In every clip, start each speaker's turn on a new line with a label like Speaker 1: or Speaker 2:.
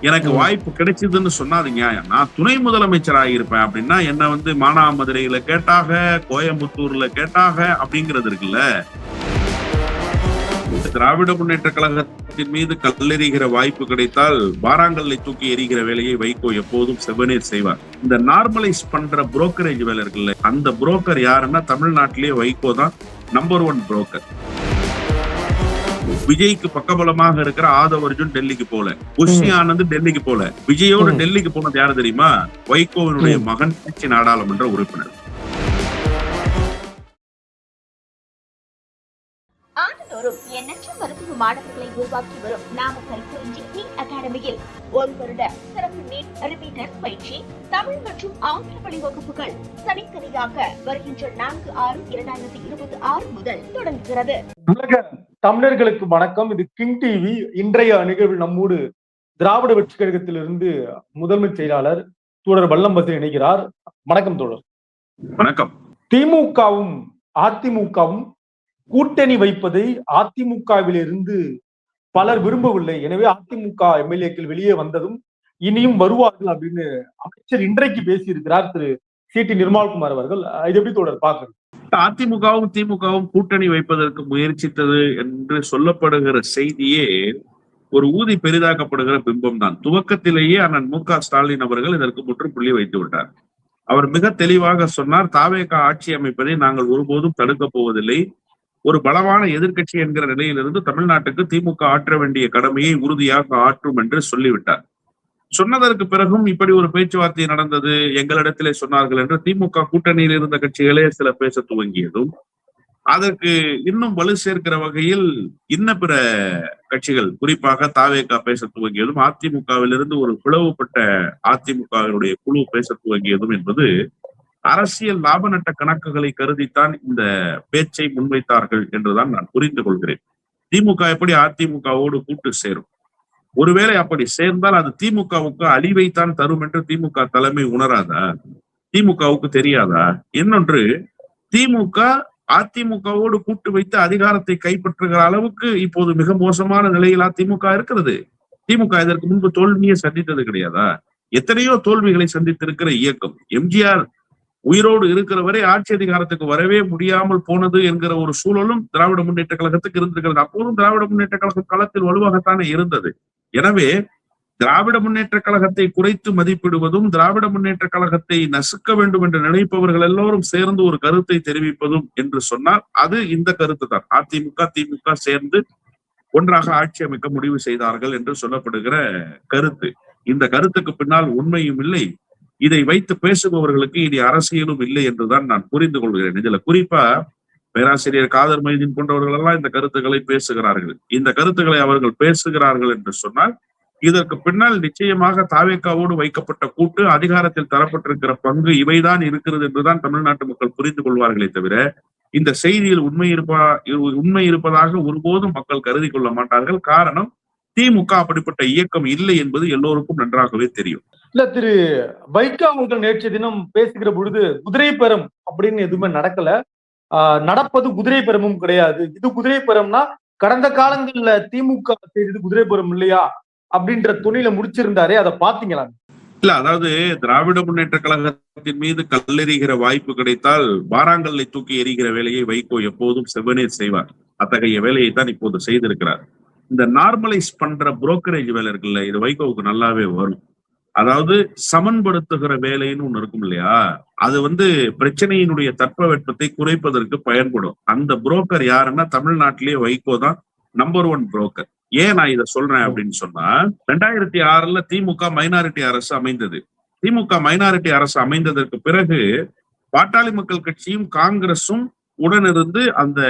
Speaker 1: எனக்கு வாய்ப்பு கிடைச்சதுன்னு சொன்னா அது நியாயம். நான் துணை முதலமைச்சராக இருப்பேன் அப்படின்னா என்ன வந்து மானாமதுரையில கேட்டாக, கோயம்புத்தூர்ல கேட்டாக அப்படிங்கிறது இருக்குல்ல. திராவிட முன்னேற்ற கழகத்தின் மீது கல்லெறிகிற வாய்ப்பு கிடைத்தால் வாராங்கல்லை தூக்கி எறிகிற வேலையை வைகோ எப்போதும் செவ்வனேர் செய்வார். இந்த நார்மலைஸ் பண்ற புரோக்கரேஜ் வேலை இருக்குல்ல, அந்த புரோக்கர் யாருன்னா தமிழ்நாட்டிலேயே வைகோ தான் நம்பர் 1 புரோக்கர். விஜய்க்கு பக்கபலமாக இருக்கிற ஆதவ் அர்ஜுன் டெல்லிக்கு போல, புஷ்ணி ஆனந்த் டெல்லிக்கு போல, விஜயோட டெல்லிக்கு போனது யாரு தெரியுமா? வைகோவினுடைய மகன் கட்சி நாடாளுமன்ற உறுப்பினர்.
Speaker 2: ஆண்டுதோறும் எண்ணற்ற மருத்துவ மாணவர்களை உருவாக்கி வரும் நாமக்கல் குறிஞ்சி அகாடமியில் 1 வருட சிறப்பு நீட் ரிப்பீட்டர் பயிற்சி தமிழ் மற்றும் ஆங்கில வழி வகுப்புகள் தனித்தனியாக வருகின்ற 4/6/2026 முதல் தொடங்குகிறது.
Speaker 3: உலக தமிழர்களுக்கு வணக்கம். இது கிங் டிவி. இன்றைய நிகழ்வில் நம்மோடு திராவிட வெற்றி கழகத்திலிருந்து முதன்மை செயலாளர் தோழர் வல்லம்பசன் இணைகிறார். வணக்கம் தோழர்.
Speaker 1: வணக்கம்.
Speaker 3: திமுகவும் அதிமுகவும் கூட்டணி வைப்பதை அதிமுகவில் இருந்து பலர் விரும்பவில்லை. எனவே அதிமுக எம்எல்ஏக்கள் வெளியே வந்ததும் இனியும் வருவார்கள் அப்படின்னு அமைச்சர் இன்றைக்கு பேசியிருக்கிறார் திரு சி.டி. நிர்மல்குமார் அவர்கள். இது எப்படி தோழர் பாக்குறது?
Speaker 1: அதிமுகவும் திமுகவும் கூட்டணி வைப்பதற்கு முயற்சித்தது என்று சொல்லப்படுகிற செய்தியே ஒரு ஊதி பெரிதாக்கப்படுகிற பிம்பம் தான். துவக்கத்திலேயே அண்ணன் மு.க. ஸ்டாலின் அவர்கள் இதற்கு முற்றுப்புள்ளி வைத்து விட்டார். அவர் மிக தெளிவாக சொன்னார், தாவேக ஆட்சி அமைப்பதை நாங்கள் ஒருபோதும் தடுக்கப் போவதில்லை. ஒரு பலமான எதிர்க்கட்சி என்கிற நிலையிலிருந்து தமிழ்நாட்டுக்கு திமுக ஆற்ற வேண்டிய கடமையை உறுதியாக ஆற்றும் என்று சொல்லிவிட்டார். சொன்னதற்கு பிறகும் இப்படி ஒரு பேச்சுவார்த்தை நடந்தது, எங்களிடத்திலே சொன்னார்கள் என்று திமுக கூட்டணியில் இருந்த கட்சிகளே சில பேச துவங்கியதும், அதற்கு இன்னும் வலு சேர்க்கிற வகையில் இன்ன பிற கட்சிகள் குறிப்பாக தாவேகா பேச துவங்கியதும், அதிமுகவிலிருந்து ஒரு பிளவுபட்ட அதிமுகவினுடைய குழு பேச துவங்கியதும் என்பது அரசியல் லாப நட்ட கணக்குகளை கருதித்தான் இந்த பேச்சை முன்வைத்தார்கள் என்றுதான் நான் புரிந்து கொள்கிறேன். திமுக எப்படி அதிமுகவோடு கூட்டு சேரும்? ஒருவேளை அப்படி சேர்ந்தால் அது திமுகவுக்கு அழிவைத்தான் தரும் என்று திமுக தலைமை உணராதா? திமுகவுக்கு தெரியாதா? இன்னொன்று, திமுக அதிமுகவோடு கூட்டு வைத்து அதிகாரத்தை கைப்பற்றுகிற அளவுக்கு இப்போது மிக மோசமான நிலையில் அதிமுக இருக்கிறது. திமுக இதற்கு முன்பு தோல்வியை சந்தித்தது கிடையாதா? எத்தனையோ தோல்விகளை சந்தித்திருக்கிற இயக்கம். எம்ஜிஆர் உயிரோடு இருக்கிற வரை ஆட்சி அதிகாரத்துக்கு வரவே முடியாமல் போனது என்கிற ஒரு சூழலும் திராவிட முன்னேற்ற கழகத்துக்கு இருந்திருக்கிறது. அப்போதும் திராவிட முன்னேற்ற கழகம் களத்தில் வலுவாகத்தானே இருந்தது. எனவே திராவிட முன்னேற்ற கழகத்தை குறைத்து மதிப்பிடுவதும், திராவிட முன்னேற்ற கழகத்தை நசுக்க வேண்டும் என்று நினைப்பவர்கள் எல்லோரும் சேர்ந்து ஒரு கருத்தை தெரிவிப்பதும் என்று சொன்னால் அது இந்த கருத்து தான். அதிமுக திமுக சேர்ந்து ஒன்றாக ஆட்சி அமைக்க முடிவு செய்தார்கள் என்று சொல்லப்படுகிற கருத்து. இந்த கருத்துக்கு பின்னால் உண்மையும் இல்லை, இதை வைத்து பேசுபவர்களுக்கு இனி அரசியலும் இல்லை என்றுதான் நான் புரிந்து கொள்கிறேன். இதுல குறிப்பா பேராசிரியர் காதர் மைதீன் போன்றவர்கள் எல்லாம் இந்த கருத்துக்களை பேசுகிறார்கள். இந்த கருத்துக்களை அவர்கள் பேசுகிறார்கள் என்று சொன்னால் இதற்கு பின்னால் நிச்சயமாக தாவேகாவோடு வைக்கப்பட்ட கூட்டு, அதிகாரத்தில் தரப்பட்டிருக்கிற பங்கு இவைதான் இருக்கிறது என்றுதான் தமிழ்நாட்டு மக்கள் புரிந்து கொள்வார்களே தவிர இந்த செய்தியில் உண்மை இருப்பதாக ஒருபோதும் மக்கள் கருதி கொள்ள மாட்டார்கள். காரணம், திமுக அப்படிப்பட்ட இயக்கம் இல்லை என்பது எல்லோருக்கும் நன்றாகவே தெரியும்.
Speaker 3: இல்ல, திரு வைகோ அவர்கள் நேற்று தினம் பேசுகிற பொழுது குதிரை பேரம் அப்படின்னு எதுவுமே நடக்கல, நடப்பது குதிரை பேரமும் கிடையாது, இது குதிரை பேரம்னா கடந்த காலங்கள்ல திமுக செய்தது குதிரை பேரம் இல்லையா அப்படின்ற துணியில முடிச்சிருந்தாரே, அதை பாத்தீங்களா?
Speaker 1: இல்ல, அதாவது திராவிட முன்னேற்ற கழகத்தின் மீது கல்லெறிகிற வாய்ப்பு கிடைத்தால் வாராங்கல்லை தூக்கி எறிகிற வேலையை வைகோ எப்போதும் செவ்வனேர் செய்வார். அத்தகைய வேலையை தான் இப்போது செய்திருக்கிறார். இந்த நார்மலைஸ் பண்ற புரோக்கரேஜ் வேலை இருக்குல்ல, இது வைகோவுக்கு நல்லாவே வரும். அதாவது சமன்படுத்துகிற வேலைன்னு ஒண்ணு இருக்கும் இல்லையா, அது பிரச்சனையினுடைய தட்பவெப்பத்தை குறைப்பதற்கு பயன்படும். அந்த புரோக்கர் யாருன்னா தமிழ்நாட்டிலேயே வைகோ தான் நம்பர் 1 புரோக்கர். ஏன் நான் இதை சொல்றேன் அப்படின்னு சொன்னா, 2006 திமுக மைனாரிட்டி அரசு அமைந்தது. திமுக மைனாரிட்டி அரசு அமைந்ததற்கு பிறகு பாட்டாளி மக்கள் கட்சியும் காங்கிரசும் உடனிருந்து அந்த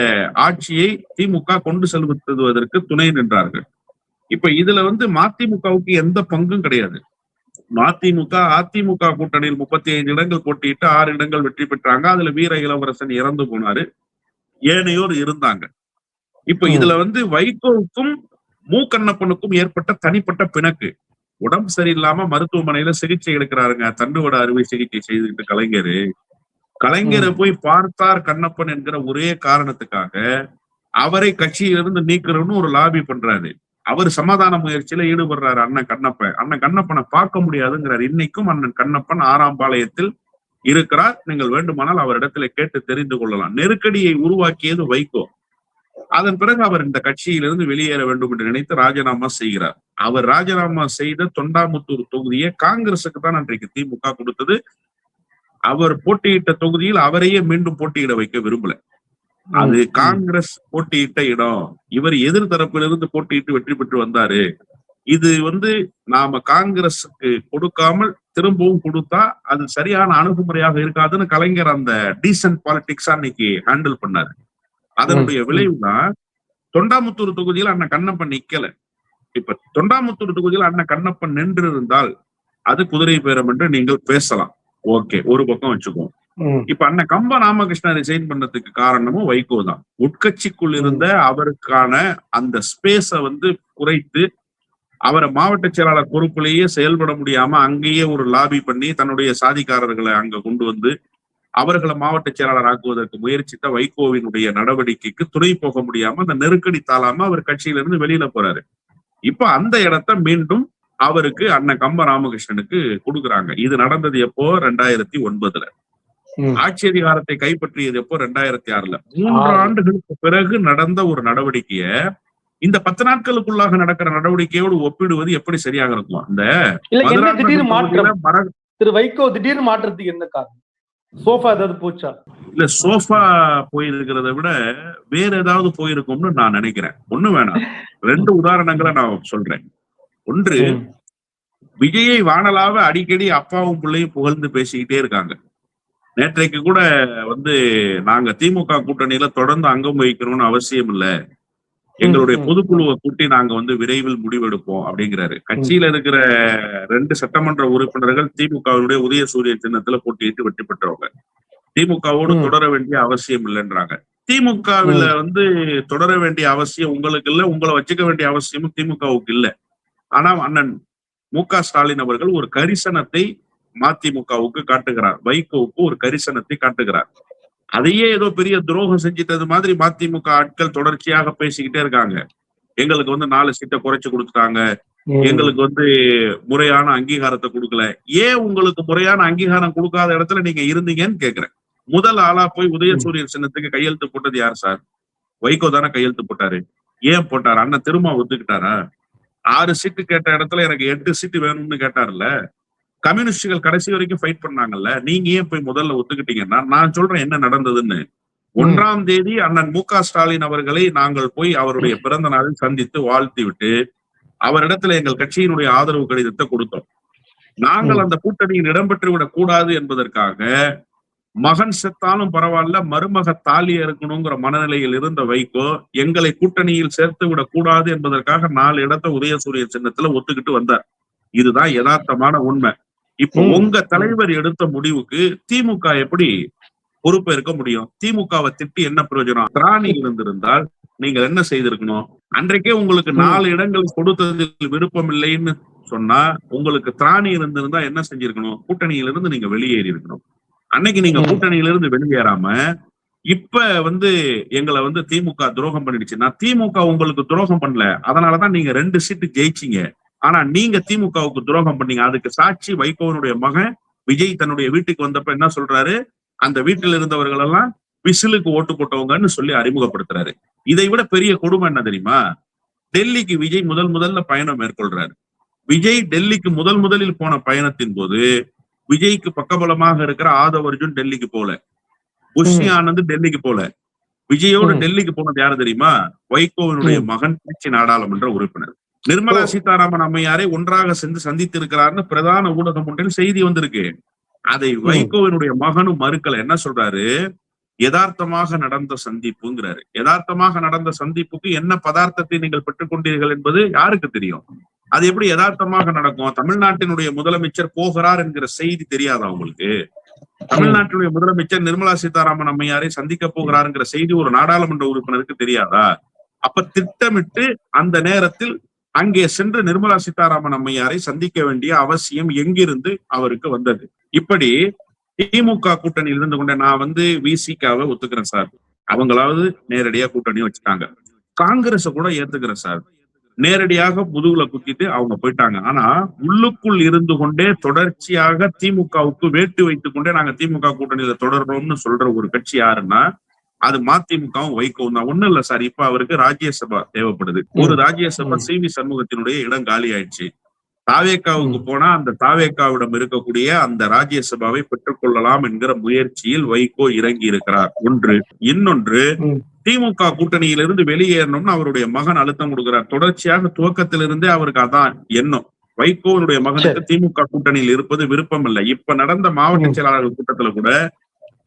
Speaker 1: ஆட்சியை திமுக கொண்டு செலுத்துவதற்கு துணை நின்றார்கள். இப்ப இதுல மதிமுகவுக்கு எந்த பங்கும் கிடையாது. மதிமுக அதிமுக கூட்டணியில் 35 இடங்கள் போட்டியிட்டு 6 இடங்கள் வெற்றி பெற்றாங்க. அதுல வீர இளவரசன் இறந்து போனாரு, ஏனையோர் இருந்தாங்க. இப்ப இதுல வைகோவுக்கும் மு கண்ணப்பனுக்கும் ஏற்பட்ட தனிப்பட்ட பிணக்கு. உடம்பு சரியில்லாம மருத்துவமனையில சிகிச்சை எடுக்கிறாருங்க, தண்டுவட அறுவை சிகிச்சை செய்துட்டு கலைஞரை போய் பார்த்தார் கண்ணப்பன் என்கிற ஒரே காரணத்துக்காக அவரை கட்சியிலிருந்து நீக்கிறோம்னு ஒரு லாபி பண்றாரு. அவர் சமாதான முயற்சியில ஈடுபடுறாரு அண்ணன் கண்ணப்பனை பார்க்க முடியாதுங்கிறார். இன்னைக்கும் அண்ணன் கண்ணப்பன் 6ஆம் பாளையத்தில் இருக்கிறார். நீங்கள் வேண்டுமானால் அவரிடத்துல கேட்டு தெரிந்து கொள்ளலாம். நெருக்கடியை உருவாக்கியது வைகோ. அதன் பிறகு அவர் இந்த கட்சியிலிருந்து வெளியேற வேண்டும் என்று நினைத்து ராஜினாமா செய்கிறார். அவர் ராஜினாமா செய்த தொண்டாமுத்தூர் தொகுதியை காங்கிரசுக்கு தான் அன்றைக்கு திமுக கொடுத்தது. அவர் போட்டியிட்ட தொகுதியில் அவரையே மீண்டும் போட்டியிட வைக்க விரும்பல. அது காங்கிரஸ் போட்டியிட்ட இடம். இவர் எதிர்தரப்பிலிருந்து போட்டியிட்டு வெற்றி பெற்று வந்தாரு. இது நாம காங்கிரஸுக்கு கொடுக்காமல் திரும்பவும் கொடுத்தா அது சரியான அணுகுமுறையாக இருக்காதுன்னு கலைஞர் அந்த டீசன்ட் பாலிடிக்ஸா இன்னைக்கு ஹேண்டில் பண்ணாரு. அதனுடைய விளைவுதான் தொண்டாமுத்தூர் தொகுதியில் அண்ணன் கண்ணப்பன் நிக்கல. இப்ப தொண்டாமுத்தூர் தொகுதியில் அண்ணன் கண்ணப்பன் நின்று இருந்தால் அது குதிரை பேரம் என்று நீங்கள் பேசலாம். ஓகே, ஒரு பக்கம் வச்சுக்குவோம். இப்ப அண்ணன் கம்ப ராமகிருஷ்ணன் ரிசைன் பண்ணதுக்கு காரணமும் வைகோ தான். உட்கட்சிக்குள் இருந்த அவருக்கான அந்த ஸ்பேஸ குறைத்து அவரை மாவட்ட செயலாளர் பொறுப்புலேயே செயல்பட முடியாம அங்கேயே ஒரு லாபி பண்ணி தன்னுடைய சாதிக்காரர்களை அங்க கொண்டு அவர்களை மாவட்ட செயலாளர் ஆக்குவதற்கு முயற்சித்த வைகோவினுடைய நடவடிக்கைக்கு துணை போக முடியாம அந்த நெருக்கடி தாளாம அவர் கட்சியிலிருந்து வெளியில போறாரு. இப்ப அந்த இடத்த மீண்டும் அவருக்கு அண்ணன் கம்ப ராமகிருஷ்ணனுக்கு கொடுக்குறாங்க. இது நடந்தது எப்போ? 2009. ஆட்சி அதிகாரத்தை கைப்பற்றியது எப்போ? 2006. 3 ஆண்டுகளுக்கு பிறகு நடந்த ஒரு நடவடிக்கைய இந்த 10 நாட்களுக்குள்ளாக நடக்கிற நடவடிக்கையோடு ஒப்பிடுவது எப்படி சரியாக இருக்கும்? அந்த
Speaker 3: திரு வைகோ திடீர்னு மாற்றத்துக்கு என்ன காரணம்? சோஃபா ஏதாவது போச்சா?
Speaker 1: இல்ல, சோஃபா போயிருக்கிறத விட வேற ஏதாவது போயிருக்கும்னு நான் நினைக்கிறேன். ஒண்ணு வேணாம், 2 உதாரணங்களை நான் சொல்றேன். ஒன்று, விஜயை வானலாவ அடிக்கடி அப்பாவும் பிள்ளையும் புகழ்ந்து பேசிக்கிட்டே இருக்காங்க. நேற்றைக்கு கூட நாங்க திமுக கூட்டணியில தொடர்ந்து அங்கம் வகிக்கணும்னு அவசியம் இல்லை, எங்களுடைய பொதுக்குழுவை கூட்டி நாங்க விரைவில் முடிவெடுப்போம் அப்படிங்கிறாரு. கட்சியில இருக்கிற 2 சட்டமன்ற உறுப்பினர்கள் திமுகவுடைய உதயசூரிய சின்னத்துல போட்டியிட்டு வெற்றி பெற்றவங்க. திமுகவோடு தொடர வேண்டிய அவசியம் இல்லைன்றாங்க. திமுகவில தொடர வேண்டிய அவசியம் உங்களுக்கு இல்ல, உங்களை வச்சுக்க வேண்டிய அவசியமும் திமுகவுக்கு இல்ல. ஆனா அண்ணன் மு.க. ஸ்டாலின் அவர்கள் ஒரு கரிசனத்தை மதிமுகவுக்கு காட்டுகிறார், வைகோவுக்கு ஒரு கரிசனத்தை காட்டுகிறார். அதையே ஏதோ பெரிய துரோகம் செஞ்சிட்டது மாதிரி மதிமுக ஆட்கள் தொடர்ச்சியாக பேசிக்கிட்டே இருக்காங்க. எங்களுக்கு 4 சீட்டை குறைச்சு கொடுத்துட்டாங்க, எங்களுக்கு முறையான அங்கீகாரத்தை கொடுக்கல. ஏன் உங்களுக்கு முறையான அங்கீகாரம் கொடுக்காத இடத்துல நீங்க இருந்தீங்கன்னு கேக்குறேன். முதல் ஆளா போய் உதயசூரியன் சின்னத்துக்கு கையெழுத்து போட்டது யார் சார்? வைகோ தானே கையெழுத்து போட்டாரு. ஏன் போட்டாரு? அண்ணன் திரும்ப ஒத்துக்கிட்டாரா? 6 சீட்டு கேட்ட இடத்துல எனக்கு 8 சீட்டு வேணும்னு கேட்டாருல்ல. கம்யூனிஸ்டுகள் கடைசி வரைக்கும் ஃபைட் பண்ணாங்கல்ல. நீங்க ஏன் போய் முதல்ல ஒத்துக்கிட்டீங்கன்னா நான் சொல்றேன் என்ன நடந்ததுன்னு. 1ஆம் தேதி அண்ணன் மு.க. ஸ்டாலின் அவர்களை நாங்கள் போய் அவருடைய பிறந்த நாளில் சந்தித்து வாழ்த்தி விட்டு அவரிடத்துல எங்கள் கட்சியினுடைய ஆதரவு கடிதத்தை கொடுத்தோம். நாங்கள் அந்த கூட்டணியில் இடம்பெற்று விடக் கூடாது என்பதற்காக மகன் செத்தாலும் பரவாயில்ல, மருமக தாலி இருக்கணுங்கிற மனநிலையில் இருந்த வைகோ எங்களை கூட்டணியில் சேர்த்து விடக் கூடாது என்பதற்காக 4 இடத்தை உதயசூரிய சின்னத்துல ஒத்துக்கிட்டு வந்தார். இதுதான் யதார்த்தமான உண்மை. இப்போ உங்க தலைவர் எடுத்த முடிவுக்கு திமுக எப்படி பொறுப்பேற்க முடியும்? திமுகவை திட்டி என்ன பிரயோஜனம்? திராணி இருந்திருந்தால் நீங்கள் என்ன செய்திருக்கணும்? அன்றைக்கே உங்களுக்கு 4 இடங்கள் கொடுத்ததில் விருப்பம் இல்லைன்னு சொன்னா உங்களுக்கு திராணி இருந்திருந்தா என்ன செஞ்சிருக்கணும்? கூட்டணியிலிருந்து நீங்க வெளியேறி இருக்கணும். அன்னைக்கு நீங்க கூட்டணியிலிருந்து வெளியேறாம இப்ப எங்களை திமுக துரோகம் பண்ணிடுச்சுன்னா, திமுக உங்களுக்கு துரோகம் பண்ணல, அதனாலதான் நீங்க 2 சீட்டு ஜெயிச்சீங்க. ஆனா நீங்க திமுகவுக்கு துரோகம் பண்ணீங்க. அதுக்கு சாட்சி வைகோவனுடைய மகன் விஜய் தன்னுடைய வீட்டுக்கு வந்தப்ப என்ன சொல்றாரு? அந்த வீட்டில் இருந்தவர்கள் எல்லாம் விசிலுக்கு ஓட்டு போட்டவங்கன்னு சொல்லி அறிமுகப்படுத்துறாரு. இதை விட பெரிய கொடுமை என்ன தெரியுமா? டெல்லிக்கு விஜய் முதல்ல பயணம் மேற்கொள்றாரு. விஜய் டெல்லிக்கு முதலில் போன பயணத்தின் போது விஜய்க்கு பக்கபலமாக இருக்கிற ஆதவ் அர்ஜுன் டெல்லிக்கு போல, புஷ்ணி ஆனந்த் டெல்லிக்கு போல. விஜயோடு டெல்லிக்கு போனது யாரு தெரியுமா? வைகோவினுடைய மகன் கட்சி நாடாளுமன்ற உறுப்பினர் நிர்மலா சீதாராமன் அம்மையாரை ஒன்றாக சென்று சந்தித்து இருக்கிறார்னு பிரதான ஊடகம் ஒன்றில் செய்தி வந்திருக்கு. அதை வைகோவினுடைய மகனும் மறுக்கல. என்ன சொல்றாரு? யதார்த்தமாக நடந்த சந்திப்புங்கிறாரு. யதார்த்தமாக நடந்த சந்திப்புக்கு என்ன பதார்த்தத்தை நீங்கள் பெற்றுக்கொண்டீர்கள் என்பது யாருக்கு தெரியும்? அது எப்படி யதார்த்தமாக நடக்கும்? தமிழ்நாட்டினுடைய முதலமைச்சர் போகிறார் என்கிற செய்தி தெரியாதா உங்களுக்கு? தமிழ்நாட்டினுடைய முதலமைச்சர் நிர்மலா சீதாராமன் அம்மையாரை சந்திக்க போகிறாருங்கிற செய்தி ஒரு நாடாளுமன்ற உறுப்பினருக்கு தெரியாதா? அப்ப திட்டமிட்டு அந்த நேரத்தில் அங்கே சென்று நிர்மலா சீதாராமன் அம்மையாரை சந்திக்க வேண்டிய அவசியம் எங்கிருந்து அவருக்கு வந்தது? இப்படி திமுக கூட்டணியில் இருந்து கொண்ட நான் விசிகாவை ஒத்துக்கிறேன் சார், அவங்களாவது நேரடியா கூட்டணி வச்சுட்டாங்க. காங்கிரஸ கூட ஏத்துக்கிறேன் சார், நேரடியாக முதுகுல குத்திட்டு அவங்க போயிட்டாங்க. ஆனா உள்ளுக்குள் இருந்து கொண்டே தொடர்ச்சியாக திமுகவுக்கு வேட்டு வைத்துக் கொண்டே நாங்க திமுக கூட்டணியில தொடர்றோம்னு சொல்ற ஒரு கட்சி யாருன்னா அது மதிமுகவும் வைகவும் தான். ஒண்ணும் இல்ல சார், இப்ப அவருக்கு ராஜ்யசபா தேவைப்படுது. ஒரு ராஜ்யசபா சி.வி. சண்முகத்தினுடைய இடம் காலி ஆயிடுச்சு. தாவேகாவுக்கு போனா அந்த தாவேகாவிடம் இருக்கக்கூடிய அந்த ராஜ்யசபாவை பெற்றுக் கொள்ளலாம் என்கிற முயற்சியில் வைகோ இறங்கி இருக்கிறார். ஒன்று. இன்னொன்று, திமுக கூட்டணியிலிருந்து வெளியேறணும்னு அவருடைய மகன் அழுத்தம் கொடுக்கிறார். தொடர்ச்சியாக துவக்கத்திலிருந்தே அவருக்கு அதான் எண்ணம். வைகோனுடைய மகனுக்கு திமுக கூட்டணியில் இருப்பது விருப்பம் இல்லை. இப்ப நடந்த மாவட்ட செயலாளர்கள் கூட்டத்துல கூட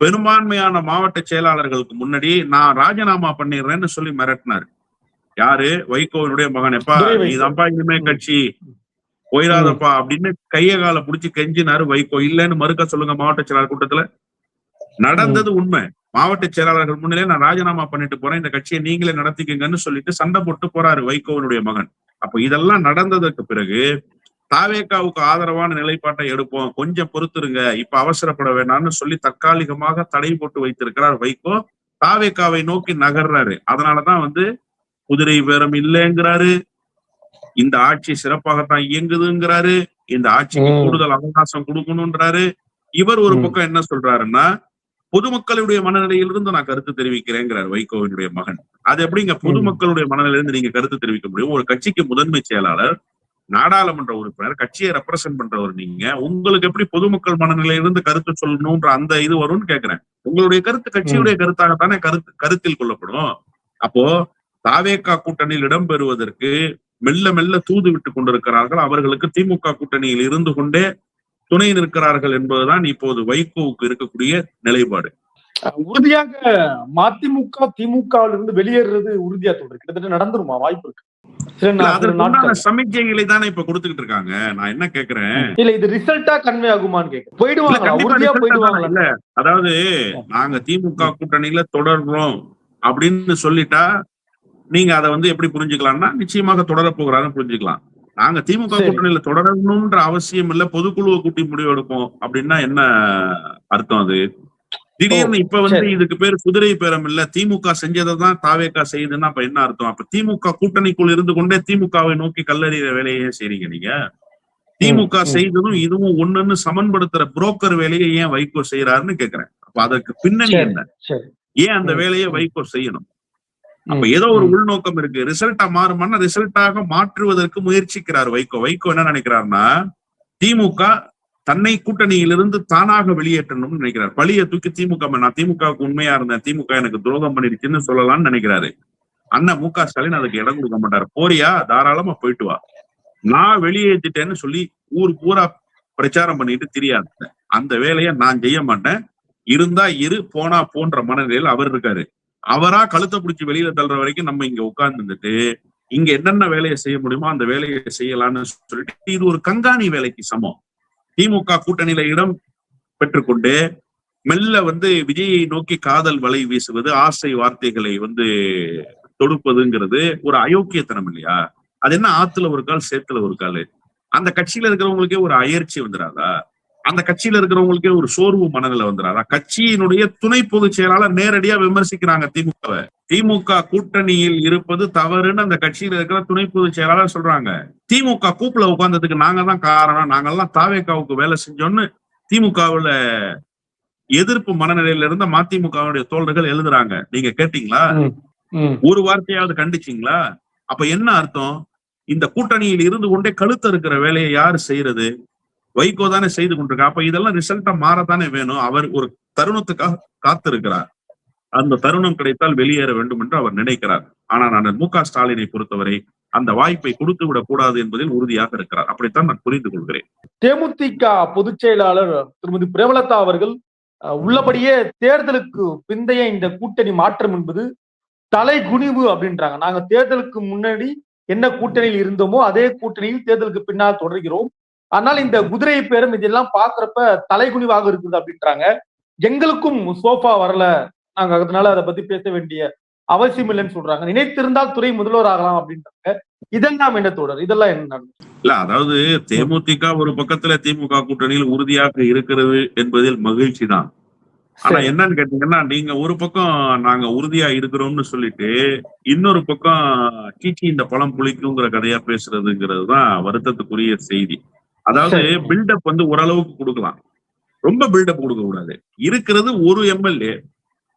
Speaker 1: பெரும்பான்மையான மாவட்ட செயலாளர்களுக்கு முன்னாடி நான் ராஜினாமா பண்ணிடுறேன்னு சொல்லி மிரட்டினார். யாரு? வைகோவினுடைய மகன். எப்பா நீதான்ப்பா இனிமே கட்சி போயிடாதப்பா அப்படின்னு கைய கால புடிச்சு கெஞ்சினாரு வைகோ. இல்லன்னு மறுக்க சொல்லுங்க. மாவட்ட செயலாளர் கூட்டத்துல நடந்தது உண்மை. மாவட்ட செயலாளர்கள் முன்னிலே நான் ராஜினாமா பண்ணிட்டு போறேன், இந்த கட்சியை நீங்களே நடத்திக்கங்கன்னு சொல்லிட்டு சண்டை போட்டு போறாரு வைகோவினுடைய மகன். அப்ப இதெல்லாம் நடந்ததுக்கு பிறகு தாவேகாவுக்கு ஆதரவான நிலைப்பாட்டை எடுப்போம், கொஞ்சம் பொறுத்துருங்க, இப்ப அவசரப்பட வேண்டாம்னு சொல்லி தற்காலிகமாக தடை போட்டு வைத்திருக்கிறார் வைகோ. தாவேகாவை நோக்கி நகர்றாரு. அதனாலதான் குதிரை பேரம் இல்லைங்கிறாரு, இந்த ஆட்சி சிறப்பாகத்தான் இயங்குதுங்கிறாரு, இந்த ஆட்சிக்கு கூடுதல் அவகாசம் கொடுக்கணும்ன்றாரு. இவர் ஒரு பக்கம் என்ன சொல்றாருன்னா பொதுமக்களுடைய மனநிலையிலிருந்து நான் கருத்து தெரிவிக்கிறேங்கிறார் வைகோவினுடைய மகன். அது எப்படிங்க பொதுமக்களுடைய மனநிலையிலிருந்து நீங்க கருத்து தெரிவிக்க முடியும்? ஒரு கட்சிக்கு முதன்மை செயலாளர், நாடாளுமன்ற உறுப்பினர், கட்சியை ரெப்ரசென்ட் பண்றவர் நீங்க, உங்களுக்கு எப்படி பொதுமக்கள் மனநிலையிலிருந்து கருத்து சொல்லணும்ன்ற அந்த இது வரும்னு கேட்கிறேன். உங்களுடைய கருத்து கட்சியுடைய கருத்தாகத்தானே கருத்தில் கொள்ளப்படும். அப்போ தாவேகா கூட்டணியில் இடம்பெறுவதற்கு மெல்ல மெல்ல தூது விட்டு கொண்டிருக்கிறார்கள். அவர்களுக்கு திமுக கூட்டணியில் இருந்து கொண்டே துணை நிற்கிறார்கள் என்பதுதான் இப்போது வைகோவுக்கு இருக்கக்கூடிய நிலைப்பாடு.
Speaker 3: உறுதியாக மதிமுக திமுகவிலிருந்து வெளியேறது உறுதியா சொல்றேன். கிட்டத்தட்ட நடந்துருமா? வாய்ப்பு இருக்கு.
Speaker 1: சமிக்கைகளை தானே இப்ப கொடுத்துக்கிட்டு இருக்காங்க. நான் என்ன கேக்குறேன்,
Speaker 3: இல்ல இது ரிசல்ட்டா கன்வே ஆகுமான்னு கேக்குறேன். போயிடுவாங்க.
Speaker 1: இல்ல அதாவது நாங்க திமுக கூட்டணியில தொடர்றோம் அப்படின்னு சொல்லிட்டா நீங்க அதை எப்படி புரிஞ்சுக்கலாம்னா நிச்சயமாக தொடர போகிறாருன்னு புரிஞ்சுக்கலாம். நாங்க திமுக கூட்டணியில தொடரணும்ன்ற அவசியம் இல்ல, பொதுக்குழுவை கூட்டி முடிவு எடுப்போம் அப்படின்னா என்ன அர்த்தம்? அது திடீர்னு இப்ப இதுக்கு பேரு குதிரை பேரம் இல்ல, திமுக செஞ்சதை தான் தாவேகா செய்யுதுன்னா அப்ப என்ன அர்த்தம்? அப்ப திமுக கூட்டணிக்குள் இருந்து கொண்டே திமுகவை நோக்கி கல்லறிகிற வேலையே செய்றீங்க நீங்க. திமுக செய்ததும் இதுவும் ஒண்ணுன்னு சமன்படுத்துற புரோக்கர் வேலையை ஏன் வைகோ செய்யறாருன்னு கேக்குறேன். அப்ப அதற்கு பின்னணி என்ன? ஏன் அந்த வேலையை வைகோ செய்யணும்? அப்ப ஏதோ ஒரு உள்நோக்கம் இருக்கு. ரிசல்ட்டா மாறுமானா ரிசல்ட்டாக மாற்றுவதற்கு முயற்சிக்கிறார் வைகோ. வைகோ என்ன நினைக்கிறாருன்னா திமுக தன்னை கூட்டணியிலிருந்து தானாக வெளியேற்றணும்னு நினைக்கிறார். பழிய தூக்கி திமுக, நான் திமுகவுக்கு உண்மையா இருந்தேன், திமுக எனக்கு துரோகம் பண்ணிருச்சுன்னு சொல்லலாம்னு நினைக்கிறாரு. அண்ணன் மு.க. ஸ்டாலின் அதுக்கு இடம் கொடுக்க மாட்டாரு. போறியா, தாராளமா போயிட்டு வா, நான் வெளியேற்றிட்டேன்னு சொல்லி ஊர் பூரா பிரச்சாரம் பண்ணிட்டு தெரியாது. அந்த வேலையை நான் செய்ய மாட்டேன், இருந்தா இரு, போனா போன்ற மனநிலையில் அவர் இருக்காரு. அவரா கழுத்தை பிடிச்சி வெளியில தள்ளுற வரைக்கும் நம்ம இங்க உட்கார்ந்து இருந்துட்டு இங்க என்னென்ன வேலையை செய்ய முடியுமோ அந்த வேலையை செய்யலாம்னு சொல்லிட்டு இது ஒரு கண்காணி வேலைக்கு சமம். திமுக கூட்டணியில இடம் பெற்றுக்கொண்டு மெல்ல விஜயை நோக்கி காதல் வலை வீசுவது, ஆசை வார்த்தைகளை தொடுப்பதுங்கிறது ஒரு அயோக்கியத்தனம் இல்லையா? அது என்ன ஆத்துல ஒரு கால் சேத்துல ஒரு கால்? அந்த கட்சியில இருக்கிறவங்களுக்கே ஒரு அயற்சி வந்துடாதா? அந்த கட்சியில இருக்கிறவங்களுக்கே ஒரு சோர்வு மனநிலை வந்துடாதா? கட்சியினுடைய துணை பொதுச் செயலாளர் நேரடியா விமர்சிக்கிறாங்க திமுகவை. திமுக கூட்டணியில் இருப்பது தவறுன்னு அந்த கட்சியில இருக்கிற துணை பொதுச் செயலாளர் சொல்றாங்க. திமுக கூப்புல உட்கார்ந்ததுக்கு நாங்க தான் காரணம், நாங்கெல்லாம் தாவேகாவுக்கு வேலை செஞ்சோம்னு திமுகவுல எதிர்ப்பு மனநிலையில இருந்த மதிமுகவுடைய தோழர்கள் எழுதுறாங்க. நீங்க கேட்டீங்களா? ஒரு வார்த்தையாவது கண்டிச்சீங்களா? அப்ப என்ன அர்த்தம்? இந்த கூட்டணியில் இருந்து கொண்டே கழுத்து இருக்கிற வேலையை யாரு செய்யறது? வைகோ தானே செய்து கொண்டிருக்கா. அப்ப இதெல்லாம் ரிசல்ட்டா மாறத்தானே வேணும். அவர் ஒரு தருணத்துக்காக காத்திருக்கிறார். அந்த தருணம் கிடைத்தால் வெளியேற வேண்டும் என்று அவர் நினைக்கிறார். ஆனால் நான் மு.க. ஸ்டாலினை பொறுத்தவரை அந்த வாய்ப்பை கொடுத்து விடக் கூடாது என்பதில் உறுதியாக இருக்கிறார். அப்படித்தான் நான் புரிந்து கொள்கிறேன்.
Speaker 3: தேமுதிக பொதுச் செயலாளர் திருமதி பிரேமலதா அவர்கள் உள்ளபடியே தேர்தலுக்கு பிந்தைய இந்த கூட்டணி மாற்றம் என்பது தலைகுனிவு அப்படின்றாங்க. நாங்க தேர்தலுக்கு முன்னாடி என்ன கூட்டணியில் இருந்தோமோ அதே கூட்டணியில் தேர்தலுக்கு பின்னால் தொடர்கிறோம். ஆனால் இந்த குதிரை பேரம் இதெல்லாம் பாக்குறப்ப தலைகுனிவாக இருக்குது அப்படின்றாங்க. எங்களுக்கும் சோஃபா வரல, நாங்க அதனால அதை பத்தி பேச வேண்டிய அவசியம் இல்லைன்னு சொல்றாங்க. நினைத்திருந்தால் துறை முதல்வர் ஆகலாம் அப்படின்றாங்க. இதெல்லாம் என்ன தொடர்? இதெல்லாம் என்ன?
Speaker 1: இல்ல, அதாவது தேமுதிக ஒரு பக்கத்துல திமுக கூட்டணியில் உறுதியாக இருக்கிறது என்பதில் மகிழ்ச்சி தான். ஆனா என்னன்னு கேட்டீங்கன்னா, நீங்க ஒரு பக்கம் நாங்க உறுதியா இருக்கிறோம்னு சொல்லிட்டு, இன்னொரு பக்கம் சீச்சி இந்த பழம் புளிக்குங்கிற கதையா பேசுறதுங்கிறது தான் வருத்தத்துக்குரிய செய்தி. அதாவது
Speaker 3: சரி.
Speaker 1: பில்டப் வந்து ஓரளவுக்கு குடுக்கலாம். ரொம்ப பில்டப் குடுக்க கூடாது. இருக்கிறது ஒரு எம்எல்ஏ.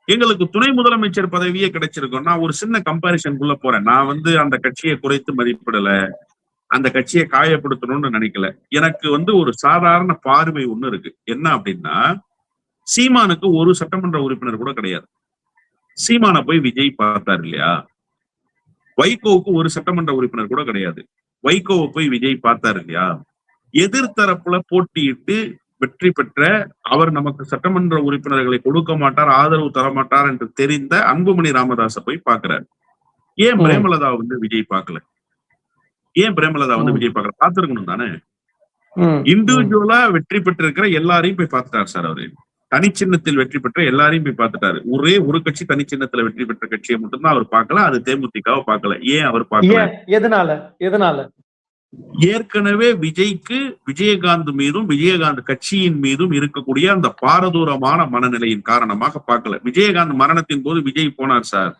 Speaker 1: எங்களுக்கு துணை முதலமைச்சர் பதவியே கிடைச்சிருக்கும். நான் ஒரு சின்ன கம்பேரிசன்குள்ள போறேன். நான் வந்து அந்த கட்சியை குறைத்து மதிப்பிடல. அந்த கட்சியை காயப்படுத்தணும்னு நினைக்கல. எனக்கு வந்து ஒரு சாதாரண பார்வை ஒண்ணு இருக்கு. என்ன அப்படின்னா, சீமானுக்கு ஒரு சட்டமன்ற உறுப்பினர் கூட கிடையாது. சீமான போய் விஜய் பார்த்தார் இல்லையா? வைகோவுக்கு ஒரு சட்டமன்ற உறுப்பினர் கூட கிடையாது. வைகோவை போய் விஜய் பார்த்தார் இல்லையா? எதிர்த்தரப்புல போட்டியிட்டு வெற்றி பெற்ற, அவர் நமக்கு சட்டமன்ற உறுப்பினர்களை கொடுக்க மாட்டார், ஆதரவு தர மாட்டார் என்று தெரிந்த அன்புமணி ராமதாஸை போய் பார்க்கிறார். ஏன் பிரேமலதா வந்து விஜய் பார்க்கல? ஏன் பிரேமலதா வந்து விஜய் பார்க்கல? பார்த்திருக்கணும் தானே? இண்டிவிஜுவலா வெற்றி பெற்றிருக்கிற எல்லாரையும் போய் பார்த்துட்டார் சார் அவரு. தனிச்சின்னத்தில் வெற்றி பெற்ற எல்லாரையும் போய் பார்த்துட்டாரு. ஒரே ஒரு கட்சி தனிச்சின்னத்துல வெற்றி பெற்ற கட்சியை மட்டும்தான் அவர் பார்க்கல. அது தேமுதிகவை பார்க்கல. ஏன் அவர் பார்க்கல?
Speaker 3: எதனால?
Speaker 1: ஏற்கனவே விஜய்க்கு விஜயகாந்த் மீதும் விஜயகாந்த் கட்சியின் மீதும் இருக்கக்கூடிய அந்த பாரதூரமான மனநிலையின் காரணமாக பார்க்கல. விஜயகாந்த் மரணத்தின் போது விஜய் போனார் சார்.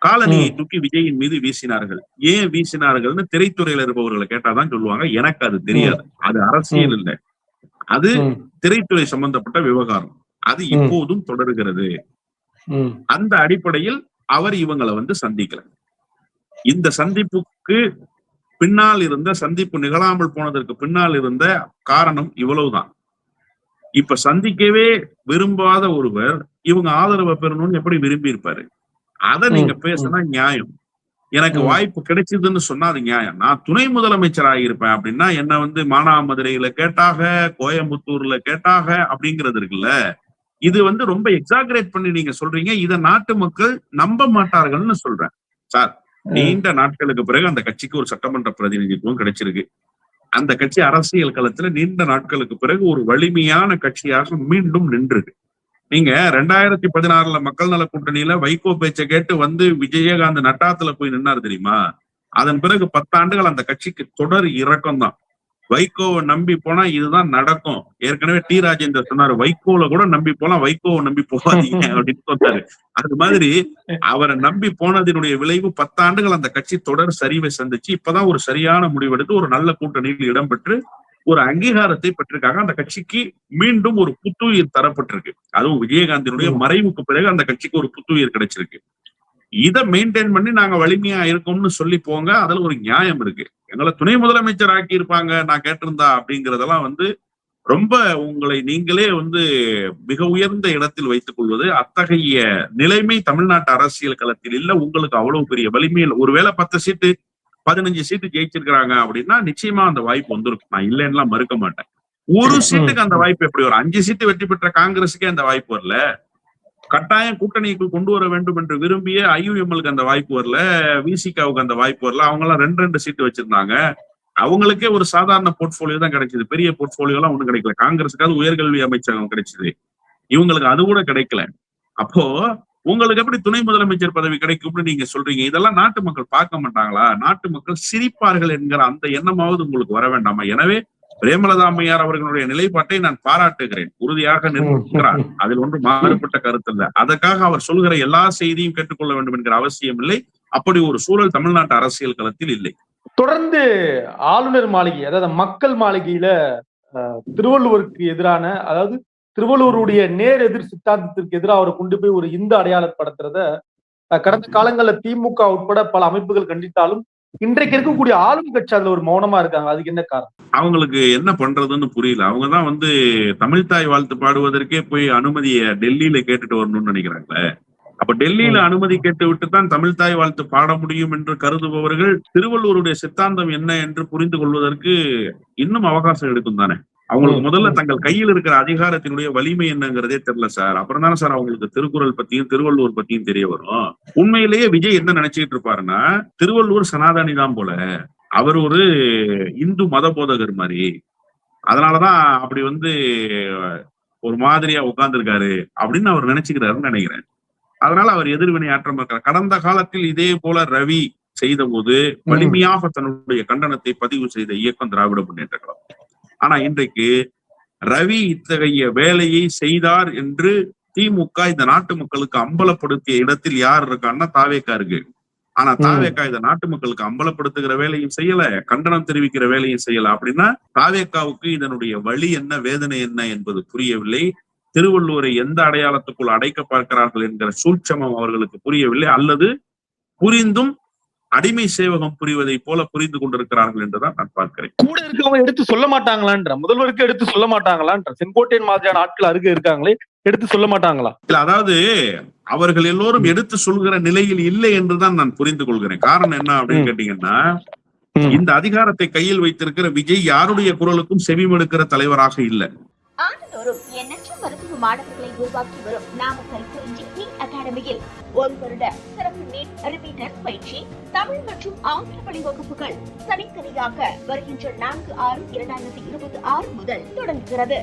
Speaker 1: காலனியை தூக்கி விஜயின் மீது வீசினார்கள். ஏன் வீசினார்கள்னு திரைத்துறையில இருப்பவர்களை கேட்டாதான் சொல்லுவாங்க. எனக்கு அது தெரியாது. அது அரசியல் இல்லை, அது திரைத்துறை சம்பந்தப்பட்ட விவகாரம். அது இப்போதும் தொடர்கிறது. அந்த அடிப்படையில் அவர் இவங்களை வந்து சந்திக்கல. இந்த சந்திப்புக்கு பின்னால் இருந்த, சந்திப்பு நிகழாமல் போனதற்கு பின்னால் இருந்த காரணம் இவ்வளவுதான். இப்ப சந்திக்கவே விரும்பாத ஒருவர் இவங்க ஆதரவை பெறணும்னு எப்படி விரும்பி இருப்பாரு? அதை நீங்க பேசினா நியாயம். எனக்கு வாய்ப்பு கிடைச்சதுன்னு சொன்னா அது நியாயம். நான் துணை முதலமைச்சராக இருப்பேன் அப்படின்னா என்ன வந்து மானாமதுரையில கேட்டாக, கோயம்புத்தூர்ல கேட்டாக அப்படிங்கிறது இருக்குல்ல. இது வந்து ரொம்ப எக்ஸாகரேட் பண்ணி நீங்க சொல்றீங்க. இதை நாட்டு மக்கள் நம்ப மாட்டார்கள்னு சொல்றேன் சார். நீண்ட நாட்களுக்கு பிறகு அந்த கட்சிக்கு ஒரு சட்டமன்ற பிரதிநிதித்துவம் கிடைச்சிருக்கு. அந்த கட்சி அரசியல் களத்துல நீண்ட நாட்களுக்கு பிறகு ஒரு வலிமையான கட்சியாக மீண்டும் நின்றுருக்கு. நீங்க 2016 மக்கள் நல கூட்டணியில வைகோ பேச்சை கேட்டு வந்து விஜயகாந்த் நட்டாத்துல போய் நின்னாரு தெரியுமா? அதன் பிறகு 10 ஆண்டுகள் அந்த கட்சிக்கு தொடர் இறக்கம் தான். வைகோவை நம்பி போனா இதுதான் நடக்கும். ஏற்கனவே டி ராஜேந்தர் சொன்னாரு, வைகோல கூட நம்பி போலாம், வைகோவை நம்பி போகாதீங்க அப்படின்னு சொன்னாரு. அது மாதிரி அவரை நம்பி போனதினுடைய விளைவு 10 ஆண்டுகள் அந்த கட்சி தொடர் சரிவை சந்திச்சு இப்பதான் ஒரு சரியான முடிவெடுத்து ஒரு நல்ல கூட்டணியில் இடம்பெற்று ஒரு அங்கீகாரத்தை பெற்றிருக்காங்க. அந்த கட்சிக்கு மீண்டும் ஒரு புத்துயிர் தரப்பட்டிருக்கு. அதுவும் விஜயகாந்தினுடைய மறைவுக்கு பிறகு அந்த கட்சிக்கு ஒரு புத்துயிர் கிடைச்சிருக்கு. இதை மெயின்டைன் பண்ணி நாங்க வலிமையா இருக்கோம்னு சொல்லி போங்க. அதுல ஒரு நியாயம் இருக்கு. எங்களை துணை முதலமைச்சர் ஆக்கி இருப்பாங்க நான் கேட்டிருந்தா அப்படிங்கறதெல்லாம் வந்து ரொம்ப உங்களை நீங்களே வந்து மிக உயர்ந்த இடத்தில் வைத்துக் கொள்வது. அத்தகைய நிலைமை தமிழ்நாட்டு அரசியல் களத்தில் இல்ல. உங்களுக்கு அவ்வளவு பெரிய வலிமையில் ஒருவேளை 10 சீட்டு 15 சீட்டு ஜெயிச்சிருக்கிறாங்க அப்படின்னா நிச்சயமா அந்த வாய்ப்பு வந்திருக்கும். நான் இல்லைன்னா மறுக்க மாட்டேன். ஒரு சீட்டுக்கு அந்த வாய்ப்பு எப்படி வரும்? 5 சீட்டு வெற்றி பெற்ற காங்கிரஸுக்கே அந்த வாய்ப்பு வரல. கட்டாயம் கூட்டணிக்குள் கொண்டு வர வேண்டும் என்று விரும்பிய ஐயுஎம்எல்க்கு அந்த வாய்ப்பு வரல, விசிகாவுக்கு அந்த வாய்ப்பு வரல. அவங்க எல்லாம் 2 சீட்டு வச்சிருந்தாங்க. அவங்களுக்கே ஒரு சாதாரண போர்ட்போலியோ தான் கிடைச்சது. பெரிய போர்ட்போலியோ எல்லாம் ஒண்ணும் கிடைக்கல. காங்கிரஸுக்காவது உயர்கல்வி அமைச்சகம் கிடைச்சது, இவங்களுக்கு அது கூட கிடைக்கல. அப்போ உங்களுக்கு எப்படி துணை முதலமைச்சர் பதவி கிடைக்கும்னு நீங்க சொல்றீங்க? இதெல்லாம் நாட்டு மக்கள் பார்க்க மாட்டாங்களா? நாட்டு மக்கள் சிரிப்பார்கள் என்கிற அந்த எண்ணமாவது உங்களுக்கு வர வேண்டாமா? எனவே பிரேமலதா அம்மையார் அவர்களுடைய நிலைப்பாட்டை நான் பாராட்டுகிறேன். உறுதியாக நிற்கிறார். அதில் ஒன்று மாறுபட்ட கருத்து இல்லை. அதற்காக அவர் சொல்கிற எல்லா செய்தியும் கேட்டுக்கொள்ள வேண்டும் என்கிற அவசியம் இல்லை. அப்படி ஒரு சூழல் தமிழ்நாட்டு அரசியல் களத்தில் இல்லை.
Speaker 3: தொடர்ந்து ஆளுநர் மாளிகை, அதாவது மக்கள் மாளிகையில திருவள்ளுவருக்கு எதிரான, அதாவது திருவள்ளுவருடைய நேர் எதிர் சித்தாந்தத்திற்கு எதிராக அவரை கொண்டு போய் ஒரு இந்து அடையாளப்படுத்துறத கடந்த காலங்கள்ல திமுக உட்பட பல அமைப்புகள் கண்டித்தாலும் இன்றைக்கு இருக்கக்கூடிய ஆளும் கட்சி அதுல ஒரு மௌனமா இருக்காங்க. அதுக்கு என்ன காரணம்?
Speaker 1: அவங்களுக்கு என்ன பண்றதுன்னு புரியல. அவங்கதான் வந்து தமிழ்தாய் வாழ்த்து பாடுவதற்கே போய் அனுமதியை டெல்லியில கேட்டுட்டு வரணும்னு நினைக்கிறாங்களே. அப்ப டெல்லியில அனுமதி கேட்டு விட்டுத்தான் தமிழ்தாய் வாழ்த்து பாட முடியும் என்று கருதுபவர்கள் திருவள்ளுவருடைய சித்தாந்தம் என்ன என்று புரிந்து கொள்வதற்கு இன்னும் அவகாசம் எடுக்கும் தானே. அவங்களுக்கு முதல்ல தங்கள் கையில் இருக்கிற அதிகாரத்தினுடைய வலிமை என்னங்கிறதே தெரியல சார். அப்புறம் தானே சார் அவங்களுக்கு திருக்குறள் பத்தியும் திருவள்ளுவர் பத்தியும் தெரிய வரும். உண்மையிலேயே விஜய் என்ன நினைச்சுக்கிட்டு இருப்பாருன்னா, திருவள்ளுவர் சனாதனி தான் போல, அவர் ஒரு இந்து மத போதகர் மாதிரி, அதனாலதான் அப்படி வந்து ஒரு மாதிரியா உட்கார்ந்துருக்காரு அப்படின்னு அவர் நினைச்சுக்கிறாருன்னு நினைக்கிறேன். அதனால அவர் எதிர்வினை ஆற்ற மாட்டார். கடந்த காலத்தில் இதே போல ரவி செய்த போது வலிமையாக தன்னுடைய கண்டனத்தை பதிவு செய்த இயக்கம் திராவிட முன்னேற்ற கழகம். ஆனா இன்றைக்கு ரவி இத்தகைய வேலையை செய்தார் என்று திமுக இந்த நாட்டு மக்களுக்கு அம்பலப்படுத்திய இடத்தில் யார் இருக்கான்னா தாவேக்கா இருக்கு. ஆனா தாவேக்கா இந்த நாட்டு மக்களுக்கு அம்பலப்படுத்துகிற வேலையும் செய்யல, கண்டனம் தெரிவிக்கிற வேலையும் செய்யல. அப்படின்னா தாவேக்காவுக்கு இதனுடைய வழி என்ன, வேதனை என்ன என்பது புரியவில்லை. திருவள்ளுவரை எந்த அடையாளத்துக்குள் அடைக்க பார்க்கிறார்கள் என்கிற சூட்சமம் அவர்களுக்கு புரியவில்லை, அல்லது புரிந்தும் அடிமை சேவகம் புரிவதை போல புரிந்து கொண்டிருக்கிறார்கள் என்றுதான் நான் பார்க்கிறேன்.
Speaker 3: கூட இருக்கவங்க எடுத்து சொல்ல மாட்டாங்களான்ற, முதல்வருக்கு எடுத்து சொல்ல மாட்டாங்களான்ற, செங்கோட்டையன் மாதிரியான ஆட்கள் அருகே இருக்காங்களே எடுத்து சொல்ல மாட்டாங்களா?
Speaker 1: இல்ல, அதாவது அவர்கள் எல்லோரும் எடுத்து சொல்கிற நிலையில் இல்லை என்றுதான் நான் புரிந்து கொள்கிறேன். காரணம் என்ன அப்படின்னு கேட்டீங்கன்னா, இந்த அதிகாரத்தை கையில் வைத்திருக்கிற விஜய் யாருடைய குரலுக்கும் செவிமடுக்கிற தலைவராக இல்லை.
Speaker 2: ஆண்டுதோறும் எண்ணற்ற மருத்துவ மாணவர்களை உருவாக்கி வரும் நாமக்கல் குறிஞ்சி நீட் அகாடமியில் ஒரு வருட சிறப்பு நீட் ரிப்பீட்டர் பயிற்சி தமிழ் மற்றும் ஆங்கில வழி வகுப்புகள் தனித்தனியாக வருகின்ற 4/6/2026 முதல் தொடங்குகிறது.